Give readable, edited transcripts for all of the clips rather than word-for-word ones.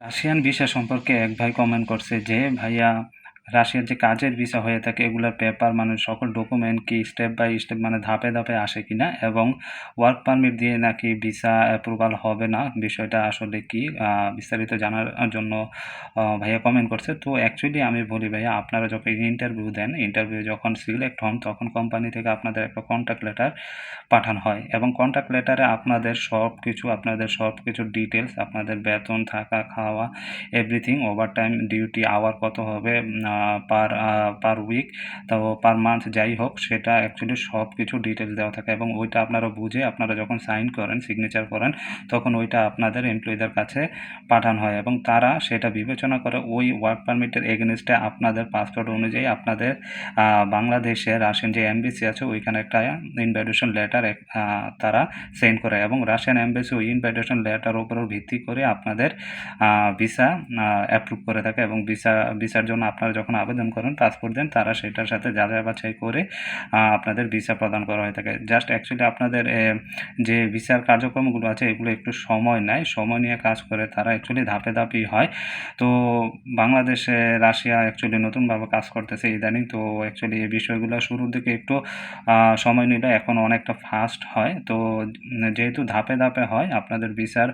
Russian visa সম্পর্কে এক ভাই কমেন্ট করছে যে, "ভাইয়া রাশিয়ার যে কাজের ভিসা হয়ে থাকে এগুলার পেপার মানে সকল ডকুমেন্ট কি স্টেপ বাই স্টেপ মানে ধাপে, ধাপে আসে কিনা? এবং ওয়ার্ক পারমিট দিয়ে নাকি ভিসা অ্যাপ্রুভাল হবে না। বিষয়টা আসলে কি?" বিস্তারিত জানার জন্য ভাইয়া কমেন্ট করছে। তো অ্যাকচুয়ালি আমি বলি ভাইয়া, আপনারা যখন ইন্টারভিউ দেন, ইন্টারভিউ যখন সিলেক্ট হন তখন কোম্পানি থেকে আপনাদের একটা কন্ট্যাক্ট লেটার পাঠানো হয় এবং কন্ট্যাক্ট লেটারে আপনাদের সবকিছু ডিটেইলস, আপনাদের বেতন, থাকা, খাওয়া, এভরিথিং, ওভারটাইম ডিউটি আওয়ার কত হবে পার উইক, তো পার মান্থ যাই হোক, সেটা অ্যাকচুয়ালি সবকিছু ডিটেইলস দেওয়া থাকে এবং ওইটা আপনারা বুঝে আপনারা যখন সাইন করেন, সিগনেচার করেন, তখন ওইটা আপনাদের এমপ্লয়িদের কাছে পাঠানো হয় এবং তারা সেটা বিবেচনা করে ওই ওয়ার্ক পারমিটের এগেইনস্টে আপনাদের পাসপোর্ট অনুযায়ী আপনাদের বাংলাদেশে রাশিয়ান যে এমবাসি আছে ওইখানে একটা ইনভাইটেশন লেটার তারা সেন্ড করে এবং রাশিয়ান এমবাসি ওই ইনভাইটেশন লেটার উপর ভিত্তি করে আপনাদের ভিসা অ্যাপ্রুভ করে থাকে এবং ভিসার জন্য আপনারা যখন আবেদন করেন, পাসপোর্ট দেন, তারা সেটার সাথে যাচাই বাছাই করে আপনাদের ভিসা প্রদান করা হয়ে থাকে। জাস্ট অ্যাকচুয়ালি আপনাদের যে ভিসার কার্যক্রমগুলো আছে এগুলো একটু সময় নেয়, সময় নিয়ে কাজ করে, তারা অ্যাকচুয়ালি ধাপে ধাপেই হয়। তো বাংলাদেশে রাশিয়া অ্যাকচুয়ালি নতুনভাবে কাজ করতেছে ইদানিং। তো অ্যাকচুয়ালি এই বিষয়গুলো শুরুর দিকে একটু সময় নিলে এখন অনেকটা ফাস্ট হয়। তো যেহেতু ধাপে ধাপে হয়, আপনাদের ভিসার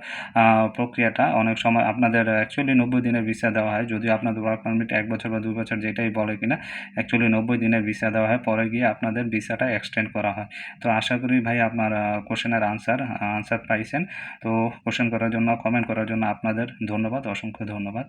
প্রক্রিয়াটা অনেক সময় আপনাদের অ্যাকচুয়ালি 90 দিনের ভিসা দেওয়া হয়। যদিও আপনাদের ওয়ার্ক পারমিট 1 বছর বা 2 বছর যেটাই বলে কিনা, অ্যাকচুয়ালি 90 দিনের ভিসা দেওয়া হয়। পরে গিয়ে আপনাদের ভিসাটা এক্সটেন্ড করা হয়। তো আশা করি ভাই আপনার কোশ্চেনের আনসার পাইছেন। তো কোশ্চেন করার জন্য, কমেন্ট করার জন্য আপনাদের ধন্যবাদ, অসংখ্য ধন্যবাদ।